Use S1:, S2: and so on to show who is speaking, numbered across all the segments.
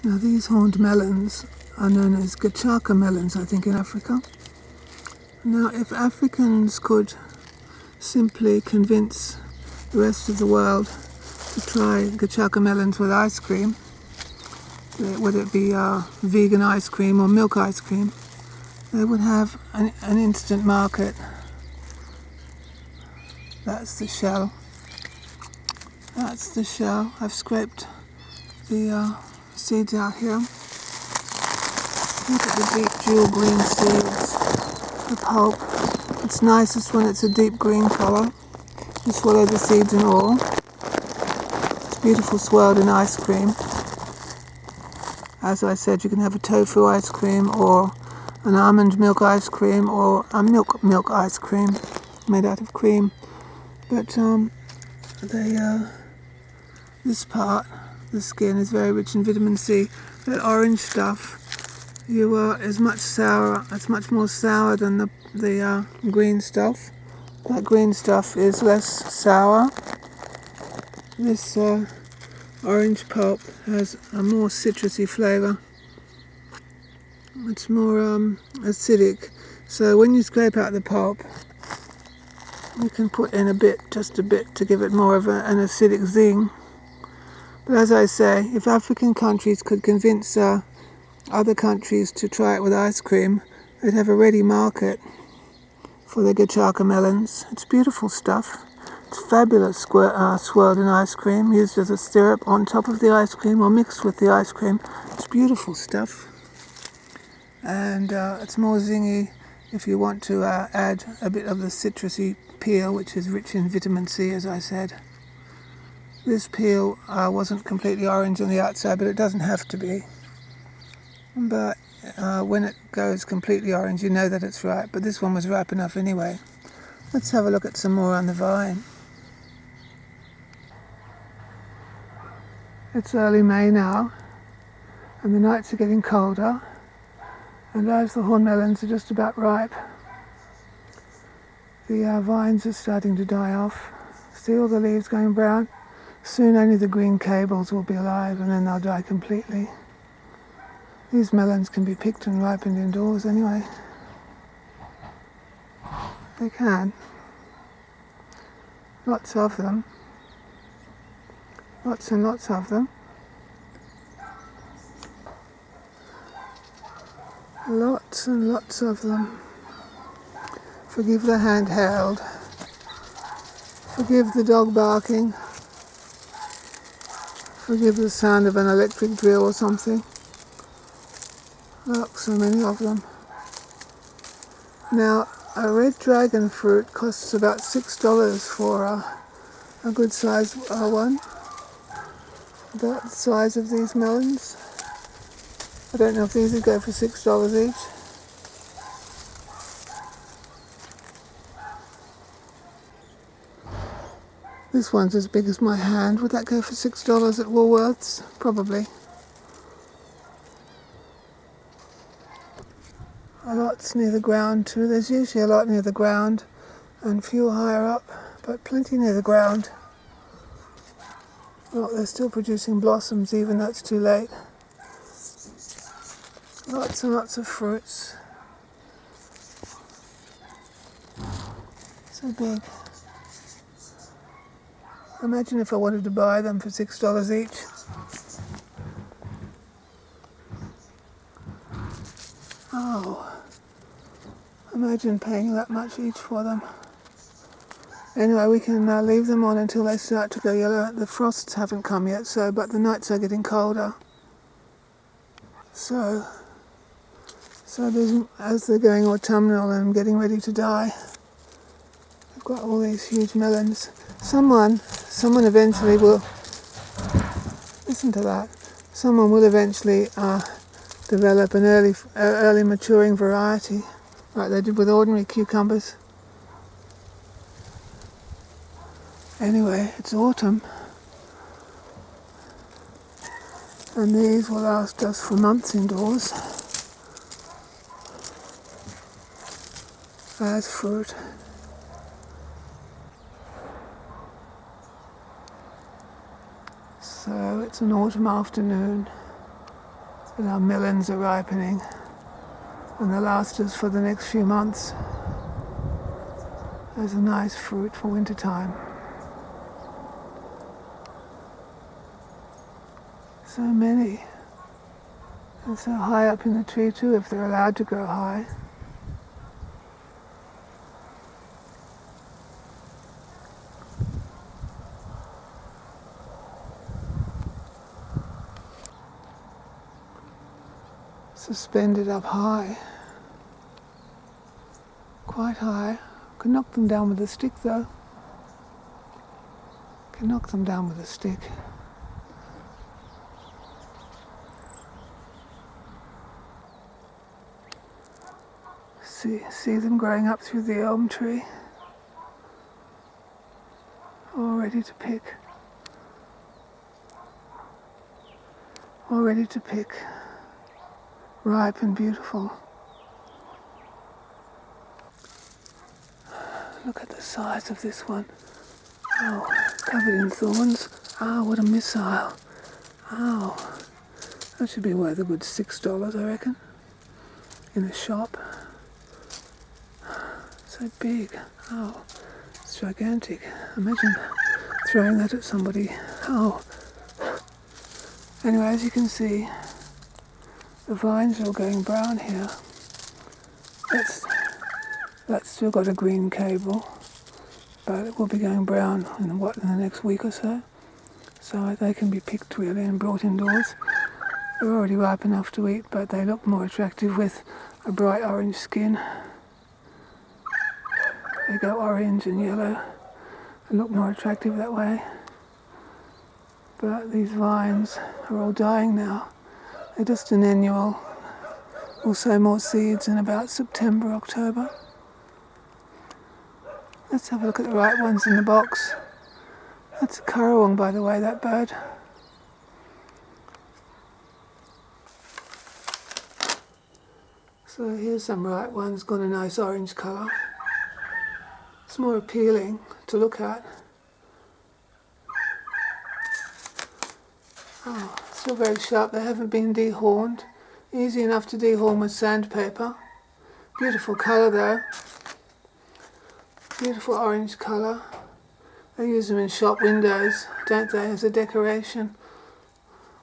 S1: Now these horned melons are known as Gakachika melons, I think, in Africa. Now if Africans could simply convince the rest of the world to try Gakachika melons with ice cream, whether it be vegan ice cream or milk ice cream, they would have an instant market. That's the shell. That's the shell. I've scraped the seeds out here. Look at the deep jewel green seeds, the pulp. It's nicest when it's a deep green colour. You swallow the seeds and all. It's beautiful swirled in ice cream. As I said, you can have a tofu ice cream or an almond milk ice cream or a milk ice cream made out of cream. But this part, the skin, is very rich in vitamin C. That orange stuff, is much sour. It's much more sour than the green stuff. That green stuff is less sour. This orange pulp has a more citrusy flavour. It's more acidic. So when you scrape out the pulp, you can put in just a bit to give it more of an acidic zing. But as I say, if African countries could convince other countries to try it with ice cream, they'd have a ready market for the Gakachika melons. It's beautiful stuff. It's fabulous swirled in ice cream, used as a syrup on top of the ice cream or mixed with the ice cream. It's beautiful stuff. And it's more zingy if you want to add a bit of the citrusy peel, which is rich in vitamin C, as I said. This peel wasn't completely orange on the outside, but it doesn't have to be. But when it goes completely orange, you know that it's ripe. But this one was ripe enough anyway. Let's have a look at some more on the vine. It's early May now, and the nights are getting colder. And as the horned melons are just about ripe, the vines are starting to die off. See all the leaves going brown? Soon only the green cables will be alive, and then they'll die completely. These melons can be picked and ripened indoors anyway. They can. Lots of them. Lots and lots of them. Lots and lots of them. Forgive the handheld. Forgive the dog barking. Forgive the sound of an electric drill or something. Look, so many of them. Now, a red dragon fruit costs about $6 for a good size one. About the size of these melons. I don't know if these would go for $6 each. This one's as big as my hand. Would that go for $6 at Woolworths? Probably. A lot's near the ground too. There's usually a lot near the ground and few higher up, but plenty near the ground. Look, they're still producing blossoms even though it's too late. Lots and lots of fruits. So big. Imagine if I wanted to buy them for $6 each. Oh, imagine paying that much each for them. Anyway, we can leave them on until they start to go yellow. The frosts haven't come yet, but the nights are getting colder. So as they're going autumnal and getting ready to die, I've got all these huge melons. Someone eventually will, listen to that, someone will eventually develop an early maturing variety, like they did with ordinary cucumbers. Anyway, it's autumn, and these will last us for months indoors as fruit. So it's an autumn afternoon. And our melons are ripening, and they'll last us for the next few months as a nice fruit for winter time. So many, and so high up in the tree too, if they're allowed to grow high. Suspended up high, quite high. Can knock them down with a stick though. Can knock them down with a stick. See them growing up through the elm tree, all ready to pick. All ready to pick. Ripe and beautiful. Look at the size of this one. Oh, covered in thorns. Oh, what a missile. Oh, that should be worth a good $6, I reckon, in a shop. So big. Oh, it's gigantic. Imagine throwing that at somebody. Oh. Anyway, as you can see, the vines are all going brown here. That's still got a green cable, but it will be going brown in the next week or so. So they can be picked really and brought indoors. They're already ripe enough to eat, but they look more attractive with a bright orange skin. They go orange and yellow and look more attractive that way. But these vines are all dying now. They're just an annual. We'll sow more seeds in about September, October. Let's have a look at the right ones in the box. That's a currawong, by the way, that bird. So here's some right ones, got a nice orange colour. It's more appealing to look at. Oh, still very sharp. They haven't been dehorned. Easy enough to dehorn with sandpaper. Beautiful colour though. Beautiful orange colour. They use them in shop windows, don't they, as a decoration.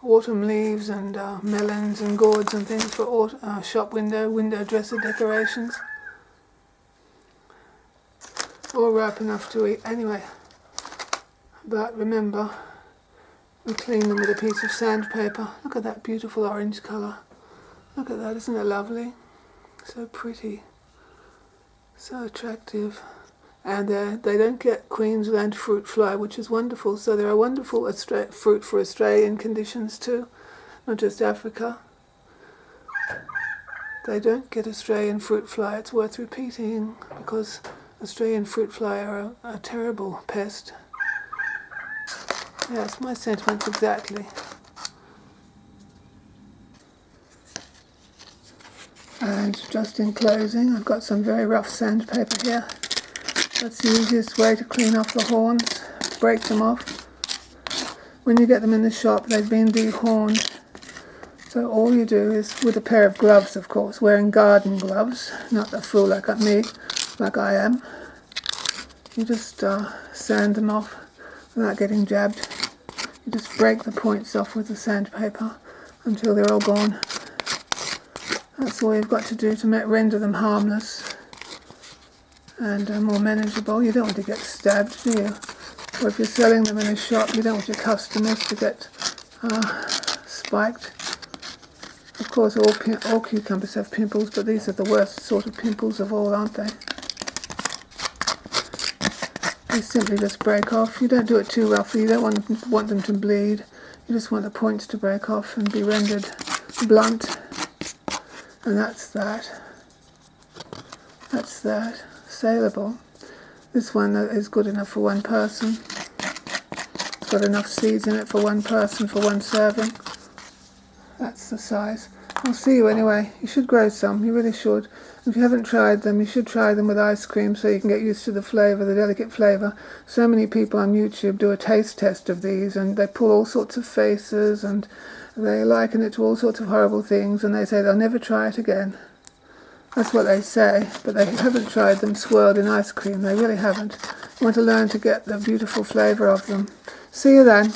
S1: Autumn leaves and melons and gourds and things for shop window dresser decorations. All ripe enough to eat anyway. But remember, we clean them with a piece of sandpaper. Look at that beautiful orange colour. Look at that, isn't it lovely? So pretty. So attractive. And they don't get Queensland Fruit Fly, which is wonderful. So they're a wonderful fruit for Australian conditions too, not just Africa. They don't get Australian fruit fly. It's worth repeating because Australian fruit fly are a terrible pest. Yeah, it's my sentiments exactly. And just in closing, I've got some very rough sandpaper here. That's the easiest way to clean off the horns, break them off. When you get them in the shop, they've been dehorned. So all you do is, with a pair of gloves of course, wearing garden gloves, not a fool like me, like I am, you just sand them off without getting jabbed. You just break the points off with the sandpaper until they're all gone. That's all you've got to do to render them harmless and more manageable. You don't want to get stabbed, do you? Or if you're selling them in a shop, you don't want your customers to get spiked. Of course, all cucumbers have pimples, but these are the worst sort of pimples of all, aren't they? You simply just break off. You don't do it too roughly. You don't want them to bleed. You just want the points to break off and be rendered blunt. And that's that. That's that. Saleable. This one is good enough for one person. It's got enough seeds in it for one person for one serving. That's the size. I'll see you anyway. You should grow some, you really should. If you haven't tried them, you should try them with ice cream so you can get used to the flavour, the delicate flavour. So many people on YouTube do a taste test of these and they pull all sorts of faces and they liken it to all sorts of horrible things and they say they'll never try it again. That's what they say, but they haven't tried them swirled in ice cream. They really haven't. You want to learn to get the beautiful flavour of them. See you then.